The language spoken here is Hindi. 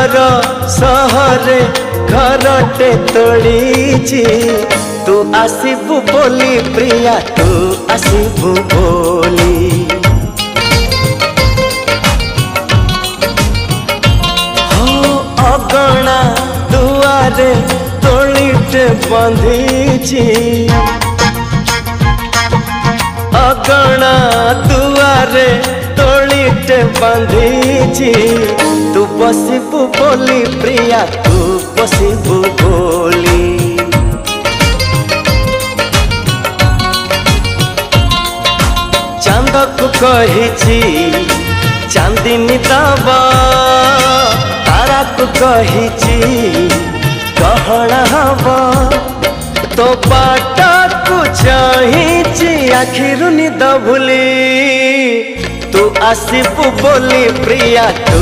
दूर सहरे घरटे तोड़ीची तू आसीबू बोली प्रिया तू आसीबू बोली हो अगणा दुआरे तोड़ीटे बंधीची अगणा दुआरे तोड़ीटे बंधीची तू बसिबू बोली प्रिया तू बसिबू बोली चांद को कहिची चांदिनी दबा तारा को कहिची गहना हवा तो बाटा को चाहिची आखिरु निद भूली तू आसीबू बोली प्रिया तू